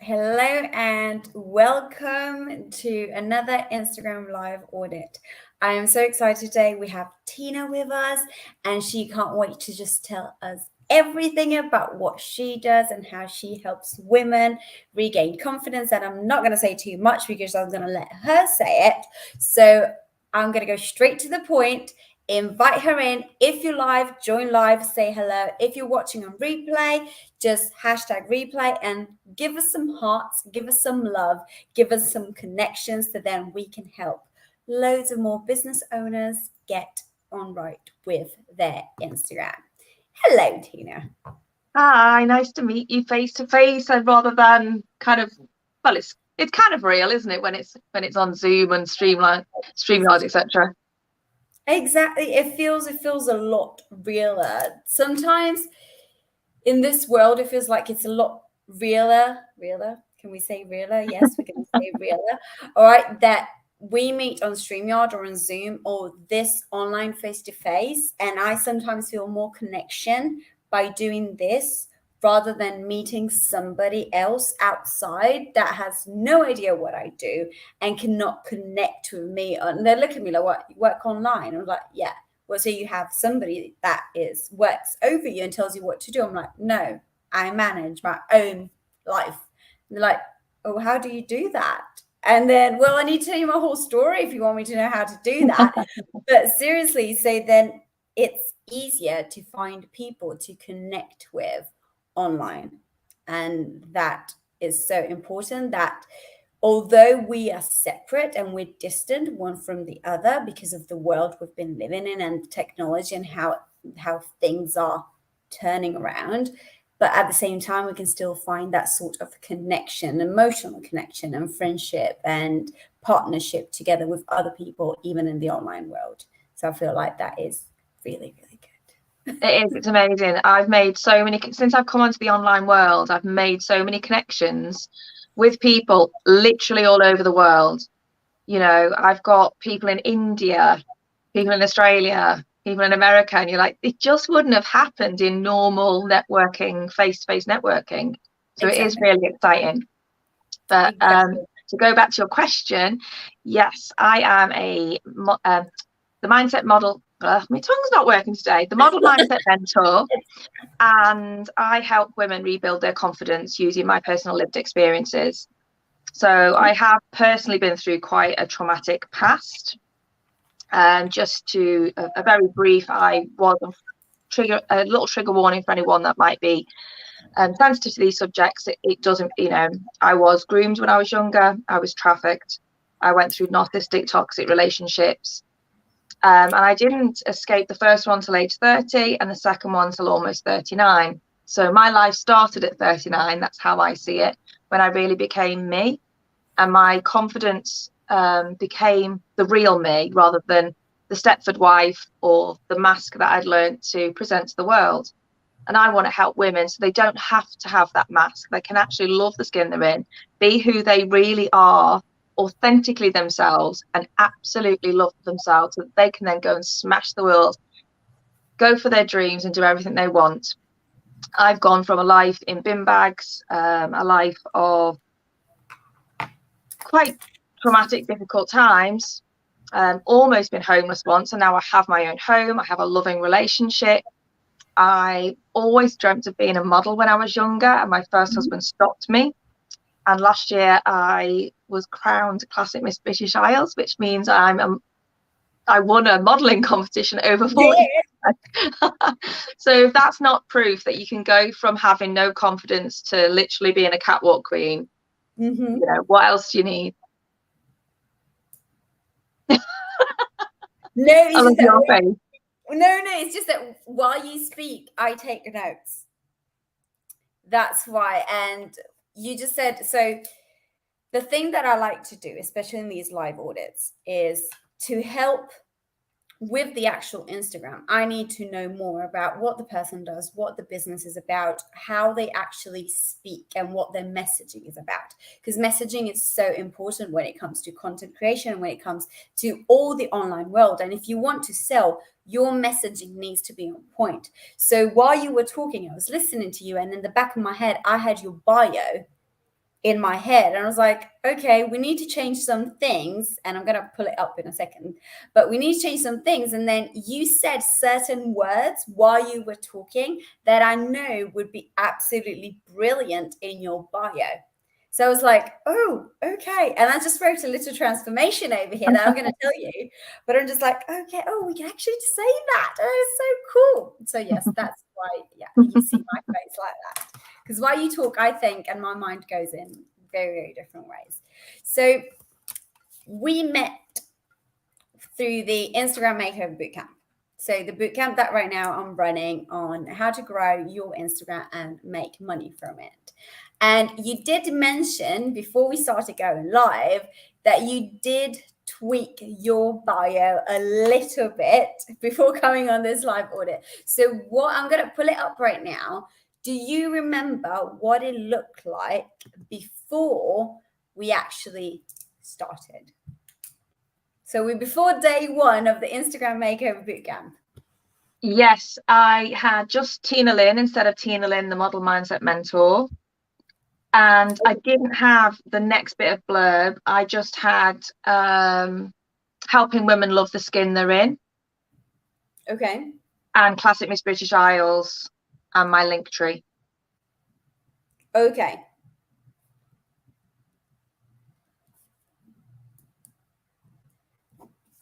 Hello and welcome to another Instagram Live audit. I am so excited today. We have Tina with us, and she can't wait to just tell us everything about what she does and how she helps women regain confidence. And I'm not going to say too much because I'm going to let her say it. So I'm going to go straight to the point. Invite her in. If you're live, join live, say hello. If you're watching on replay, just hashtag replay and give us some hearts, give us some love, give us some connections so then we can help loads of more business owners get on right with their Instagram. Hello, Tina. Hi, nice to meet you face to face, rather than it's kind of real, isn't it, when it's on Zoom and StreamYard, etc. Exactly. It feels a lot realer. Sometimes in this world, it feels like it's a lot realer. Realer? Can we say realer? Yes, we can say realer. All right, that we meet on StreamYard or on Zoom or this online face-to-face, and I sometimes feel more connection by doing this rather than meeting somebody else outside that has no idea what I do and cannot connect with me. And they look at me like, what, you work online? I'm like, yeah. Well, so you have somebody that works over you and tells you what to do. I'm like, no, I manage my own life. And they're like, oh, how do you do that? And then, well, I need to tell you my whole story if you want me to know how to do that. But seriously, so then it's easier to find people to connect with online. And that is so important that although we are separate and we're distant one from the other because of the world we've been living in and technology and how things are turning around, but at the same time we can still find that sort of connection, emotional connection and friendship and partnership together with other people, even in the online world. So I feel like that is really, really good. It is, it's amazing. I've made so many, since I've come onto the online world, I've made so many connections with people literally all over the world. You know, I've got people in India, people in Australia, people in America, and you're like, it just wouldn't have happened in normal networking, face-to-face networking. So It is really exciting. But to go back to your question, yes, I am the mindset model. My tongue's not working today. The model mindset mentor, and I help women rebuild their confidence using my personal lived experiences. So I have personally been through quite a traumatic past. Just to a very brief, I was a little trigger warning for anyone that might be sensitive to these subjects. It doesn't, I was groomed when I was younger. I was trafficked. I went through narcissistic, toxic relationships. And I didn't escape the first one till age 30 and the second one till almost 39. So my life started at 39. That's how I see it, when I really became me. And my confidence became the real me rather than the Stepford wife or the mask that I'd learned to present to the world. And I want to help women so they don't have to have that mask. They can actually love the skin they're in, be who they really are, authentically themselves, and absolutely love themselves, so that they can then go and smash the world, go for their dreams and do everything they want. I've gone from a life in bin bags, a life of quite traumatic, difficult times, almost been homeless once, and now I have my own home. I have a loving relationship. I always dreamt of being a model when I was younger, and my first husband stopped me. And last year I was crowned Classic Miss British Isles, which means I won a modelling competition over 40. Yeah. So if that's not proof that you can go from having no confidence to literally being a catwalk queen, what else do you need? No, it's just that while you speak, I take notes. That's why. And you just said, so the thing that I like to do, especially in these live audits, is to help with the actual Instagram. I need to know more about what the person does, what the business is about, how they actually speak, and what their messaging is about. Because messaging is so important when it comes to content creation, when it comes to all the online world. And if you want to sell, your messaging needs to be on point. So while you were talking, I was listening to you, and in the back of my head, I had your bio. in my head. And I was like, okay, we need to change some things. And I'm going to pull it up in a second, but we need to change some things. And then you said certain words while you were talking that I know would be absolutely brilliant in your bio. So I was like, oh, okay. And I just wrote a little transformation over here that I'm going to tell you. But I'm just like, okay, oh, we can actually say that. Oh, it's so cool. So yes, that's why, yeah, you see my face like that. Because while you talk, I think, and my mind goes in very, very different ways. So we met through the Instagram Makeover Bootcamp. So the bootcamp that right now I'm running on how to grow your Instagram and make money from it. And you did mention before we started going live that you did tweak your bio a little bit before coming on this live audit. So what I'm going to pull it up right now. Do you remember what it looked like before we actually started? So we're before day one of the Instagram Makeover Bootcamp. Yes, I had just Tina Lynn instead of Tina Lynn, the Model Mindset Mentor. And I didn't have the next bit of blurb. I just had helping women love the skin they're in. Okay. And classic Miss British Isles and my link tree. Okay.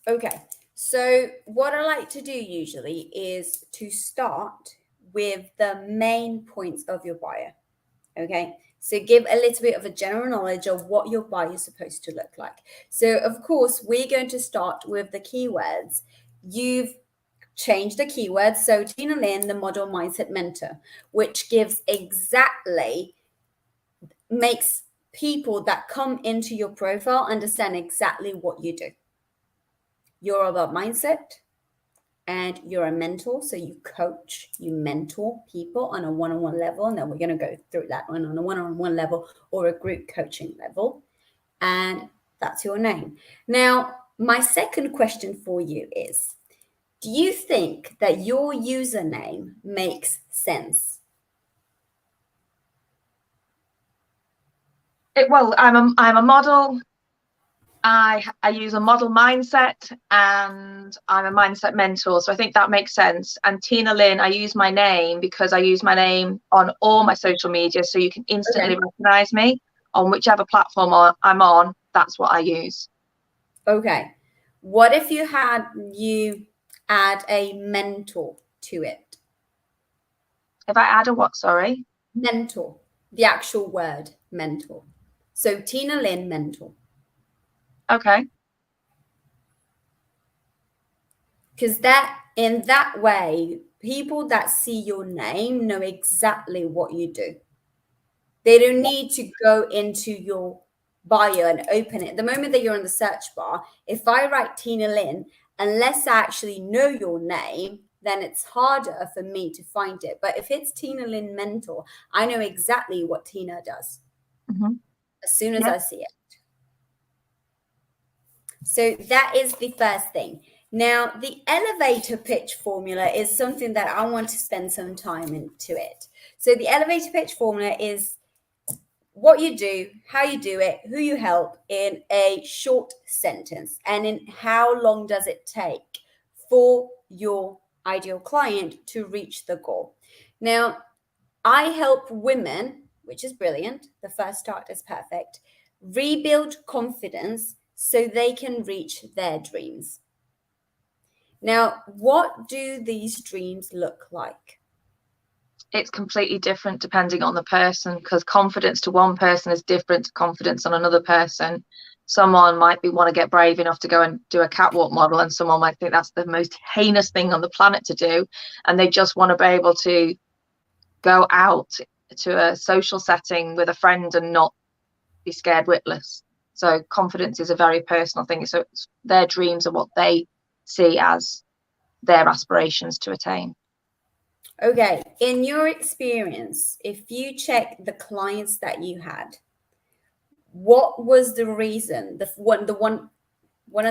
Okay. So what I like to do usually is to start with the main points of your bio. Okay. So give a little bit of a general knowledge of what your bio is supposed to look like. So of course, we're going to start with the keywords. You've changed the keywords. So Tina Lynn, the Model Mindset Mentor, which gives exactly, makes people that come into your profile understand exactly what you do. You're about mindset and you're a mentor. So you coach, you mentor people on a one-on-one level. And then we're going to go through that one on a one-on-one level or a group coaching level. And that's your name. Now, my second question for you is, do you think that your username makes sense? Well, I'm a model. I use a model mindset and I'm a mindset mentor. So I think that makes sense. And Tina Lynn, I use my name because I use my name on all my social media. So you can instantly recognize me on whichever platform I'm on. That's what I use. Okay. What if you add a mentor to it? If I add a what, sorry? Mentor, the actual word mentor. So Tina Lynn mentor. Okay. Because that in that way, people that see your name know exactly what you do. They don't need to go into your bio and open it. The moment that you're in the search bar, if I write Tina Lynn, unless I actually know your name, then it's harder for me to find it. But if it's Tina Lynn Mentor, I know exactly what Tina does as soon as I see it. So that is the first thing. Now, the elevator pitch formula is something that I want to spend some time into it. So the elevator pitch formula is what you do, how you do it, who you help in a short sentence, and in how long does it take for your ideal client to reach the goal. Now, I help women, which is brilliant. The first start is perfect. Rebuild confidence so they can reach their dreams. Now, what do these dreams look like? It's completely different depending on the person, because confidence to one person is different to confidence on another person. Someone might want to get brave enough to go and do a catwalk model, and someone might think that's the most heinous thing on the planet to do, and they just want to be able to go out to a social setting with a friend and not be scared witless. So confidence is a very personal thing. So their dreams are what they see as their aspirations to attain. Okay, in your experience, if you check the clients that you had, what was the reason, one of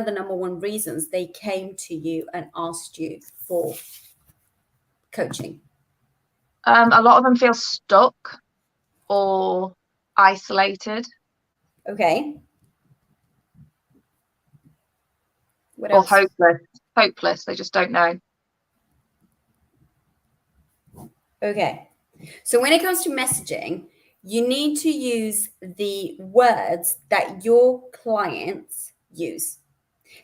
the number one reasons they came to you and asked you for coaching? A lot of them feel stuck, or isolated. Okay. What Or else? hopeless. They just don't know. Okay. So when it comes to messaging, you need to use the words that your clients use.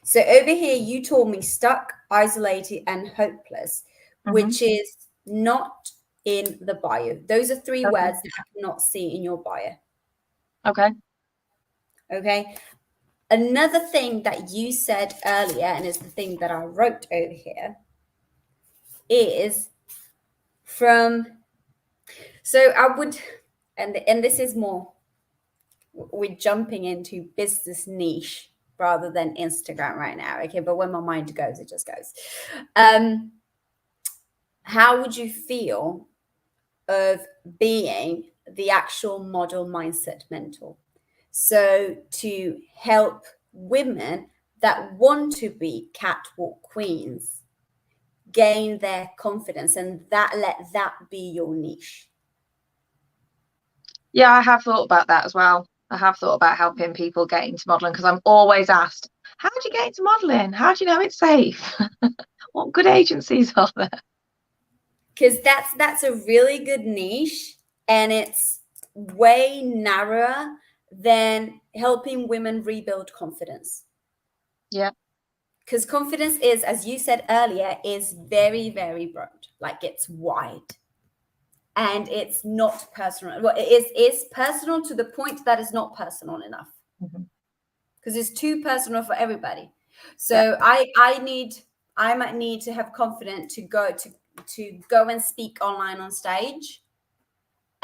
So over here, you told me stuck, isolated, and hopeless, which is not in the bio. Those are three Okay. words that I cannot see in your bio. Okay. Okay. Another thing that you said earlier, and is the thing that I wrote over here, is from, so I would, and this is more, we're jumping into business niche rather than Instagram right now. Okay. But when my mind goes, it just goes. How would you feel of being the actual model mindset mentor? So to help women that want to be catwalk queens gain their confidence, and let that be your niche. Yeah, I have thought about that as well. I have thought about helping people get into modeling, because I'm always asked, how do you get into modeling? How do you know it's safe? What good agencies are there? Because that's a really good niche, and it's way narrower than helping women rebuild confidence. Yeah. Because confidence is, as you said earlier, is very, very broad. Like, it's wide. And it's not personal. Well, it's personal to the point that is not personal enough. Because it's too personal for everybody. So I might need to have confidence to go and speak online on stage.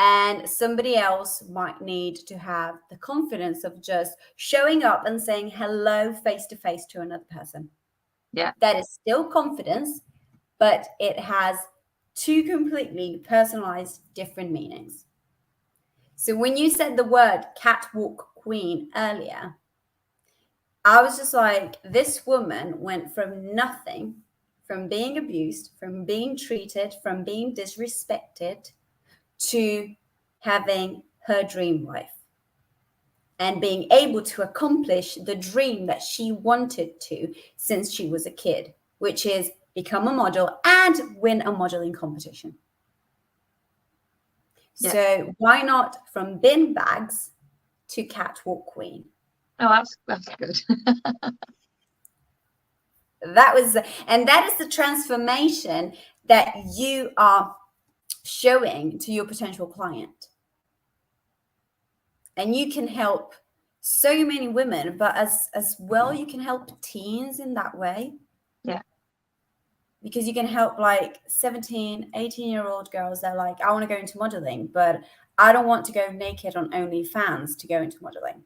And somebody else might need to have the confidence of just showing up and saying hello face to face to another person. Yeah. That is still confidence, but it has two completely personalized different meanings. So when you said the word catwalk queen earlier, I was just like, this woman went from nothing, from being abused, from being treated, from being disrespected, to having her dream life and being able to accomplish the dream that she wanted to since she was a kid, which is become a model and win a modeling competition. Yeah. So why not from bin bags to catwalk queen? Oh, that's good. That is the transformation that you are showing to your potential client. And you can help so many women, but as well, you can help teens in that way. Yeah. Because you can help like 17, 18-year-old girls. They're like, I want to go into modeling, but I don't want to go naked on OnlyFans to go into modeling.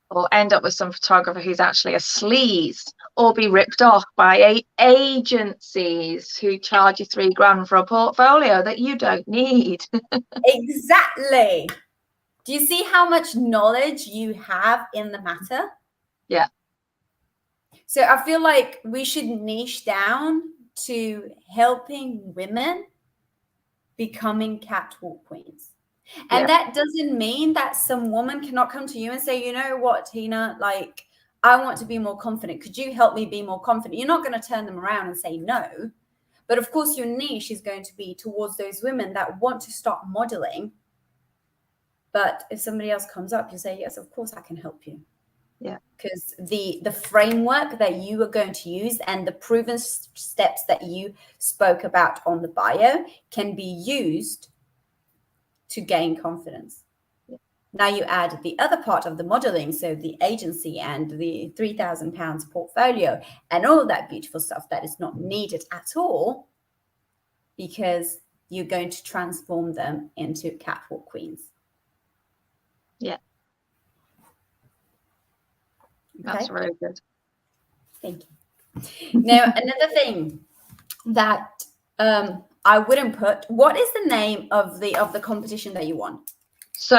Or end up with some photographer who's actually a sleaze, or be ripped off by agencies who charge you $3,000 for a portfolio that you don't need. Exactly. Do you see how much knowledge you have in the matter? Yeah. So I feel like we should niche down to helping women becoming catwalk queens. And that doesn't mean that some woman cannot come to you and say, you know what, Tina, like, I want to be more confident. Could you help me be more confident? You're not going to turn them around and say no. But of course, your niche is going to be towards those women that want to start modeling. But if somebody else comes up, you say, yes, of course I can help you. Yeah. Because the framework that you are going to use and the proven steps that you spoke about on the bio can be used to gain confidence. Yeah. Now you add the other part of the modeling, so the agency and the £3,000 portfolio and all of that beautiful stuff that is not needed at all, because you're going to transform them into catwalk queens. Yeah. Okay? That's really good. Thank you. Now, another thing that I wouldn't put, what is the name of the competition that you won? So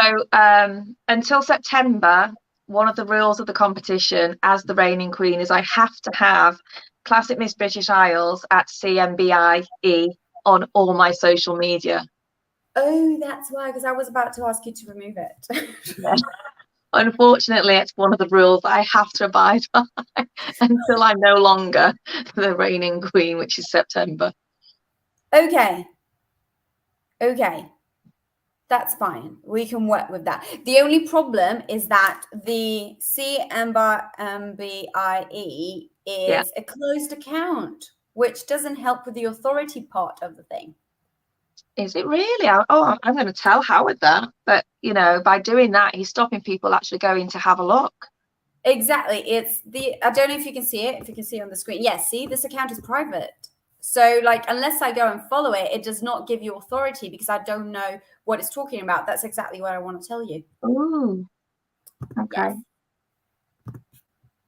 until September, one of the rules of the competition as the reigning queen is I have to have Classic Miss British Isles at CMBIE on all my social media. Oh, that's why, because I was about to ask you to remove it. Yeah. Unfortunately, it's one of the rules that I have to abide by until I'm no longer the reigning queen, which is September. Okay. Okay. That's fine. We can work with that. The only problem is that the CMBIE is a closed account, which doesn't help with the authority part of the thing. Is it really? I'm going to tell Howard that. But, by doing that, he's stopping people actually going to have a look. Exactly. I don't know if you can see it, if you can see it on the screen. Yes, see, this account is private. So, unless I go and follow it, it does not give you authority because I don't know what it's talking about. That's exactly what I want to tell you. Ooh. Okay. Yes.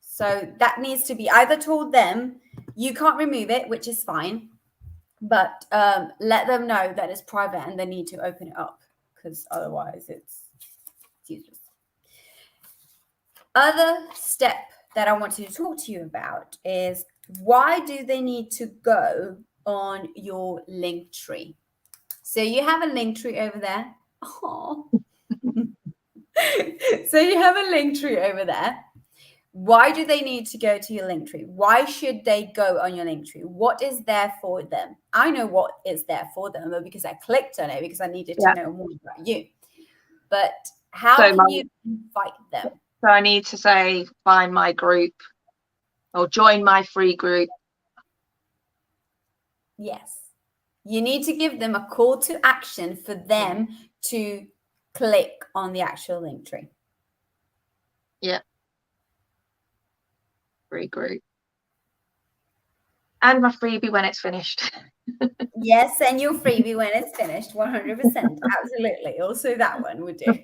So that needs to be either told them, you can't remove it, which is fine, but let them know that it's private and they need to open it up because otherwise it's useless. Other step that I wanted to talk to you about is, why do they need to go on your link tree? So you have a link tree over there. Oh. So you have a link tree over there. Why do they need to go to your link tree? Why should they go on your link tree? What is there for them? I know what is there for them, but because I clicked on it, because I needed to know more about you. But how can you invite them? So I need to say, find my group or join my free group. Yes. You need to give them a call to action for them to click on the actual link tree. Yeah. Free group. And my freebie when it's finished. Yes, and your freebie when it's finished, 100%. Absolutely. Also that one would do.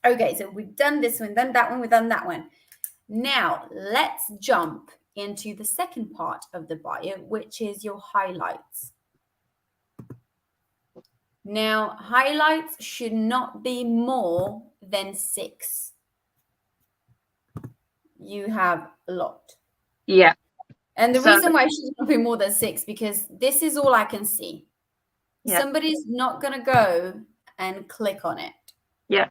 Okay, so we've done this one, done that one, we've done that one. Now, let's jump into the second part of the bio, which is your highlights. Now, highlights should not be more than 6. You have a lot. Yeah. And the reason why it should not be more than 6, because this is all I can see. Yeah. Somebody's not going to go and click on it. Yeah.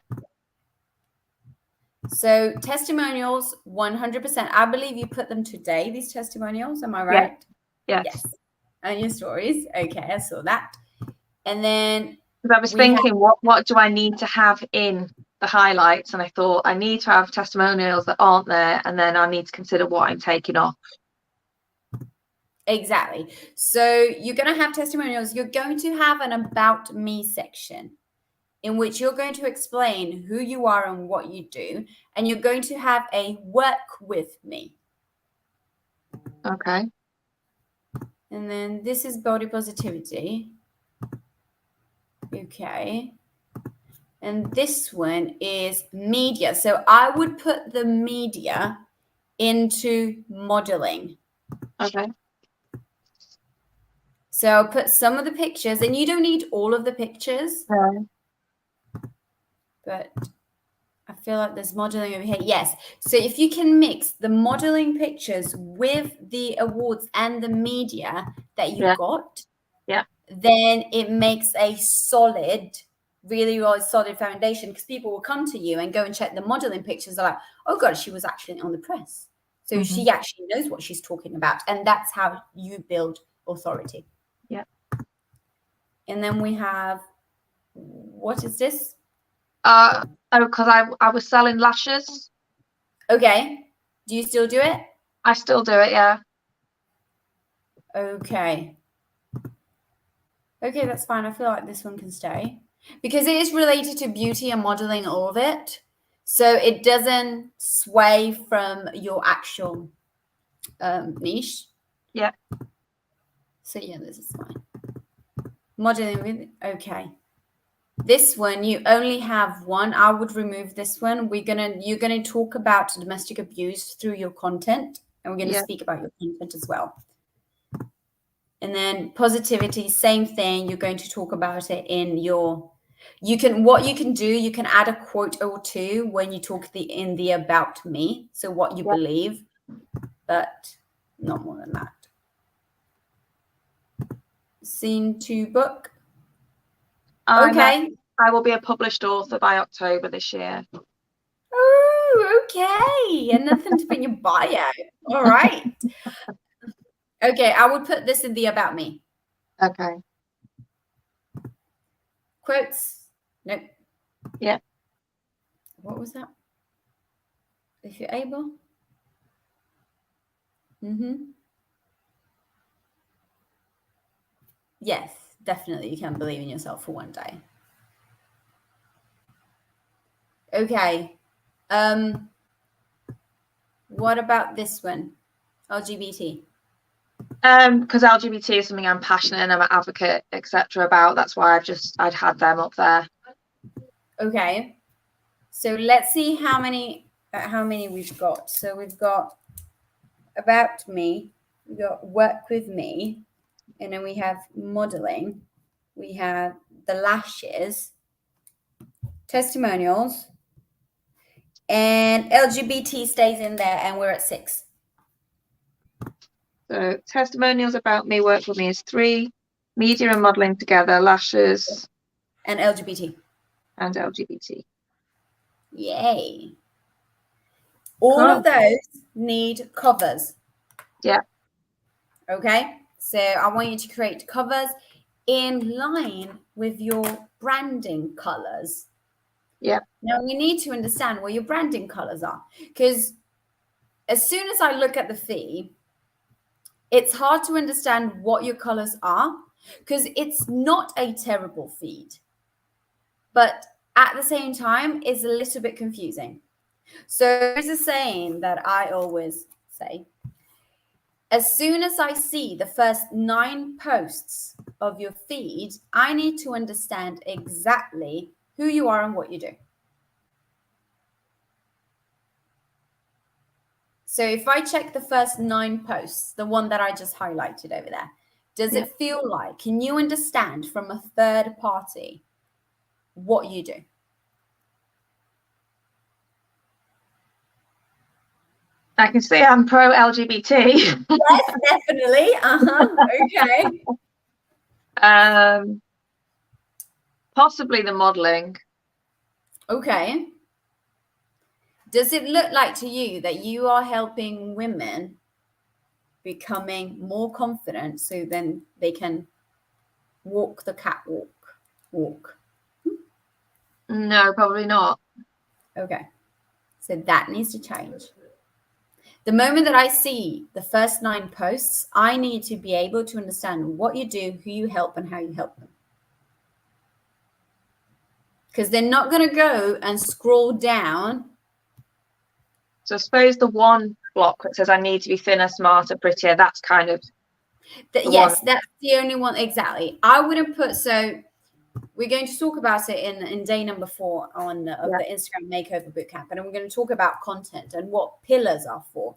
So testimonials, 100%. I believe you put them today, these testimonials. Am I right? Yeah. Yes. And your stories. Okay, I saw that. And then I was thinking, what do I need to have in the highlights? And I thought I need to have testimonials that aren't there, and then I need to consider what I'm taking off. Exactly. So you're going to have testimonials. You're going to have an about me section in which you're going to explain who you are and what you do. And you're going to have a work with me. Okay. And then this is body positivity. Okay. And this one is media. So I would put the media into modeling. Okay. So I'll put some of the pictures, and you don't need all of the pictures. No. But I feel like there's modeling over here. Yes. So if you can mix the modeling pictures with the awards and the media that you got, then it makes a solid, really, really solid foundation, because people will come to you and go and check the modeling pictures. They're like, oh God, she was actually on the press. So she actually knows what she's talking about. And that's how you build authority. Yeah. And then we have, what is this? Because I was selling lashes. Okay. Do you still do it? I still do it, yeah. Okay. Okay, that's fine. I feel like this one can stay because it is related to beauty and modeling, all of it. So it doesn't sway from your actual niche. Yeah. So yeah, this is fine. Modeling with, okay. This one, you only have one. I would remove this one. You're gonna talk about domestic abuse through your content, and we're gonna speak about your content as well. And then positivity, same thing. You're going to talk about it in your. What you can do, you can add a quote or two when you talk in the about me. So what you believe, but not more than that. Scene to book. Okay. I will be a published author by October this year. Oh, okay. And nothing to put in your bio. All right. Okay, I would put this in the about me. Okay. Quotes. Nope. Yeah. What was that? If you're able. Mm-hmm. Yes, definitely. You can believe in yourself for one day. Okay. What about this one? LGBT. Because LGBT is something I'm passionate and I'm an advocate, etc. about. That's why I'd had them up there. Okay. So let's see how many we've got. So we've got about me, we've got work with me, and then we have modeling, we have the lashes, testimonials, and LGBT stays in there, and we're at 6. So testimonials, about me, work with me is 3, media and modeling together, lashes, and LGBT. And LGBT. Yay. All Cool. of those need covers. Yeah. Okay. So I want you to create covers in line with your branding colors. Yeah. Now we need to understand what your branding colors are, because as soon as I look at the fee, it's hard to understand what your colors are, because it's not a terrible feed, but at the same time, it's a little bit confusing. So there's a saying that I always say: as soon as I see the first 9 posts of your feed, I need to understand exactly who you are and what you do. So if I check the first 9 posts, the one that I just highlighted over there, does it feel like, can you understand from a third party what you do? I can see I'm pro LGBT. Yes, definitely. Okay. Possibly the modeling. Okay. Does it look like to you that you are helping women becoming more confident so then they can walk the catwalk? No, probably not. Okay. So that needs to change. The moment that I see the first 9 posts, I need to be able to understand what you do, who you help, and how you help them. Because they're not going to go and scroll down. So I suppose the one block that says I need to be thinner, smarter, prettier, that's kind of yes, that's the only one. Exactly. I wouldn't put, so we're going to talk about it in day number 4 of the Instagram Makeover Bootcamp, and we're going to talk about content and what pillars are for.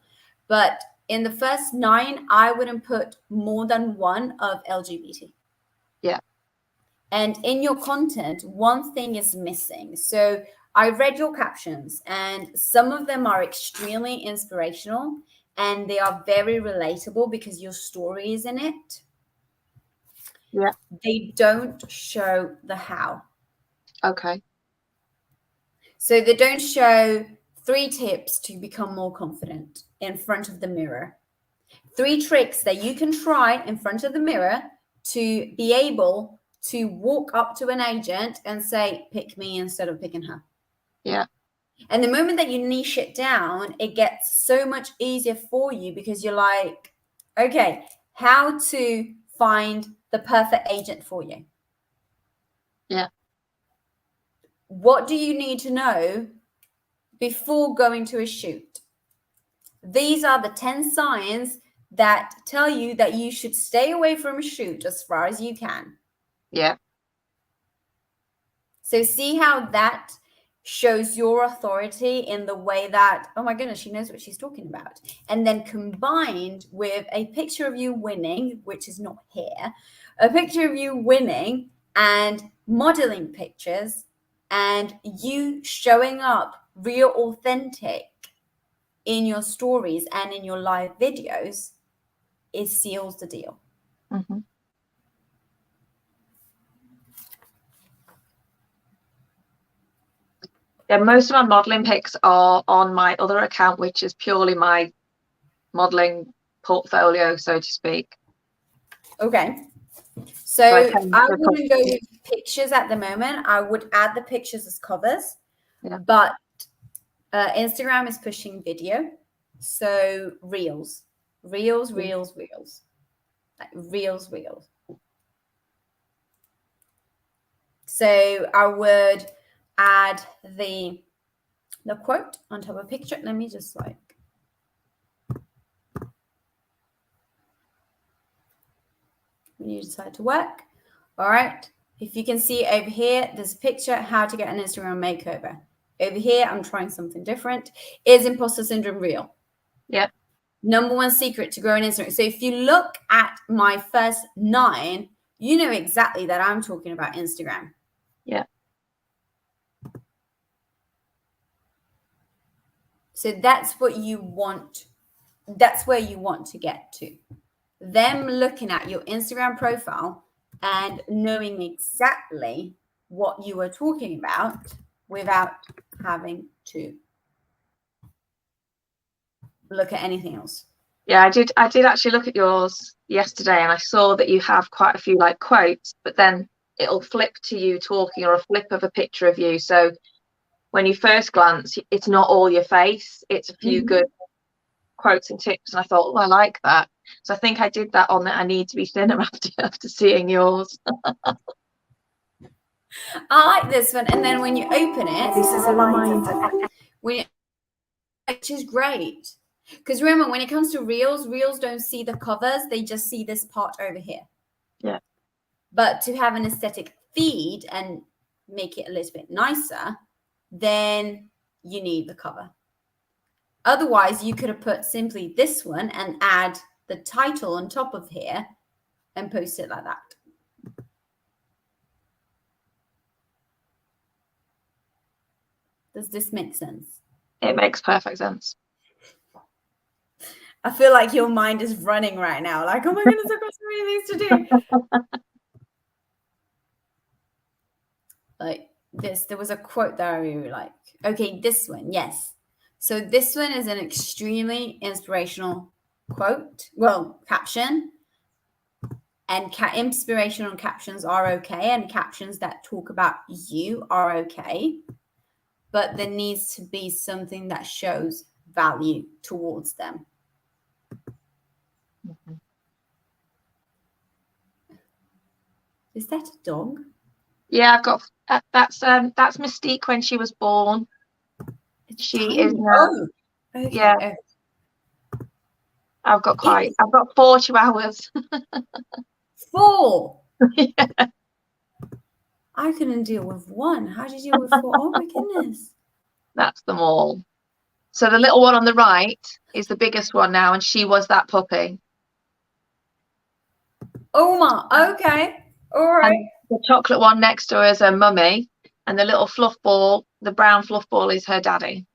But in the first 9, I wouldn't put more than one of LGBT. Yeah. And in your content, one thing is missing. So I read your captions, and some of them are extremely inspirational and they are very relatable because your story is in it. Yeah. They don't show the how. Okay. So they don't show 3 tips to become more confident in front of the mirror. 3 tricks that you can try in front of the mirror to be able to walk up to an agent and say, pick me instead of picking her. Yeah. And the moment that you niche it down, it gets so much easier for you, because you're like, okay, how to find the perfect agent for you. Yeah. What do you need to know before going to a shoot? These are the 10 signs that tell you that you should stay away from a shoot as far as you can. Yeah. So see how that shows your authority in the way that, oh my goodness, she knows what she's talking about. And then combined with a picture of you winning, which is not here, a picture of you winning and modeling pictures and you showing up real, authentic in your stories and in your live videos, it seals the deal. Mm-hmm. Yeah, most of my modeling pics are on my other account, which is purely my modeling portfolio, so to speak. Okay. So So I I tend to wouldn't go with pictures at the moment. I would add the pictures as covers, Yeah. but Instagram is pushing video. So reels. Like reels. So I would add the quote on top of a picture. Let me just like, when you decide to work. All right. If you can see over here, there's a picture, how to get an Instagram makeover. Over here, I'm trying something different. Is imposter syndrome real? Yeah. Number one secret to grow an Instagram. So if you look at my first 9, you know exactly that I'm talking about Instagram. Yeah. So that's what you want. That's where you want to get to. Them looking at your Instagram profile and knowing exactly what you were talking about without having to look at anything else. Yeah, I did actually look at yours yesterday, and I saw that you have quite a few like quotes, but then it'll flip to you talking or a flip of a picture of you. So when you first glance, it's not all your face, it's a few good quotes and tips. And I thought, oh, I like that. So I think I did that on that I Need to Be Thinner after seeing yours. I like this one. And then when you open it, this is a reminder. Which is great. Because remember, when it comes to reels don't see the covers, they just see this part over here. Yeah. But to have an aesthetic feed and make it a little bit nicer, then you need the cover. Otherwise, you could have put simply this one and add the title on top of here and post it like that. Does this make sense? It makes perfect sense. I feel like your mind is running right now. Like, oh my goodness, I've got so many things to do. Like this, there was a quote that I really like. Okay, this one, yes. So this one is an extremely inspirational quote. Well, caption. And inspirational captions are okay, and captions that talk about you are okay. But there needs to be something that shows value towards them. Mm-hmm. Is that a dog? Yeah, I've got that's Mystique when she was born. She is now. Oh, okay. Yeah. Okay. I've got 4 chihuahuas. 4. Yeah. I couldn't deal with 1. How did you deal with 4? Oh my goodness. That's them all. So the little one on the right is the biggest one now, and she was that puppy. Oh my, okay. All right. And the chocolate one next to her is her mummy, and the little fluff ball, the brown fluff ball, is her daddy.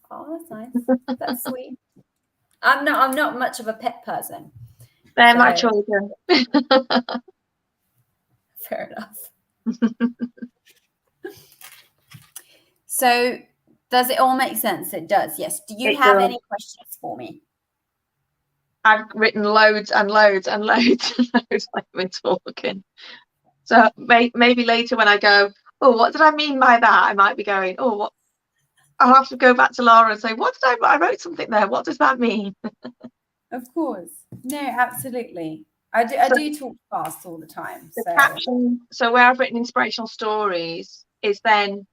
Oh, that's nice. That's sweet. I'm not much of a pet person. They're my children. Fair enough. So does it all make sense? It does, yes. Do you have any questions for me? I've written loads and loads and loads and loads like we're talking. So maybe later when I go, oh, what did I mean by that? I might be going, oh, what? I'll have to go back to Laura and say, what did I wrote something there. What does that mean? Of course. No, absolutely. I do talk fast all the time. The caption, so where I've written inspirational stories is then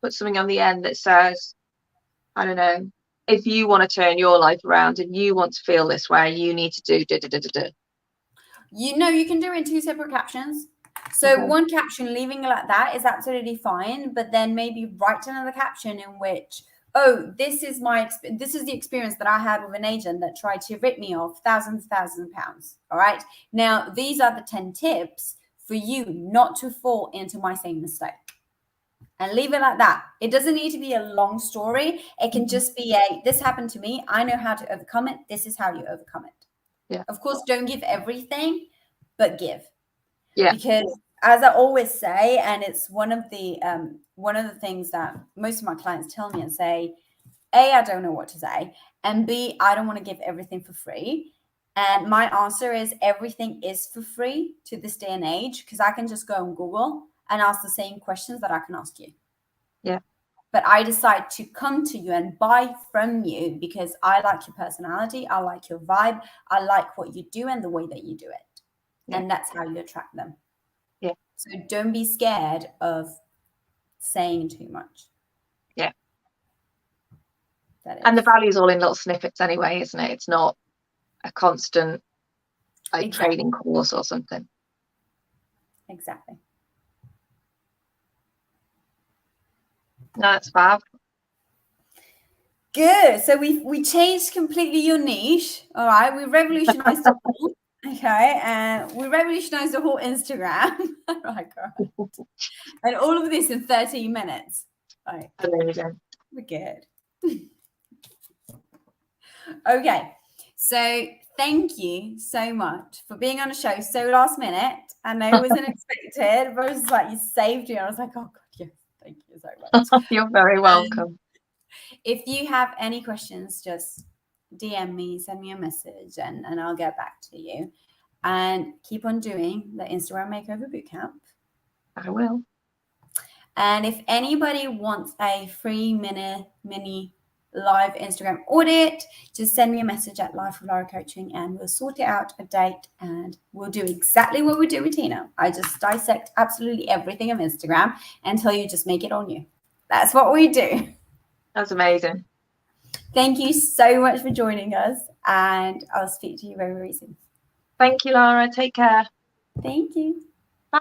put something on the end that says, I don't know, if you want to turn your life around and you want to feel this way, you need to do da da da da da. You know, you can do it in 2 separate captions. So one caption, leaving it like that, is absolutely fine. But then maybe write another caption in which, oh, this is the experience that I had with an agent that tried to rip me off thousands of pounds. All right. Now, these are the 10 tips for you not to fall into my same mistake. And leave it like that. It doesn't need to be a long story. It can just be this happened to me. I know how to overcome it. This is how you overcome it. Yeah. Of course, don't give everything, but give. Yeah. Because as I always say, and it's one of the things that most of my clients tell me and say, A, I don't know what to say, and B, I don't want to give everything for free. And my answer is everything is for free to this day and age, because I can just go on Google and ask the same questions that I can ask you. Yeah. But I decide to come to you and buy from you because I like your personality, I like your vibe, I like what you do and the way that you do it. Yeah. And that's how you attract them. Yeah. So don't be scared of saying too much. Yeah. That is. And the value's all in little snippets anyway, isn't it? It's not a constant like training course or something. Exactly. No, that's fab. Good. So we changed completely your niche. All right. We revolutionized the whole. Okay. And we revolutionized the whole Instagram. Oh my God. And all of this in 13 minutes. Right. Amazing. We're good. Okay. So thank you so much for being on the show so last minute. I know it wasn't expected, but it was like you saved me. I was like, oh God, yes. Thank you so much. You're very welcome. If you have any questions, just DM me, send me a message, and I'll get back to you. And keep on doing the Instagram Makeover Bootcamp. I will. And if anybody wants a free mini live Instagram audit, just send me a message at Life with Laura Coaching and we'll sort it out a date and we'll do exactly what we do with Tina. I just dissect absolutely everything on Instagram until you just make it on you. That's what we do. That's amazing. Thank you so much for joining us, and I'll speak to you very, very soon. Thank you, Laura. Take care. Thank you. Bye.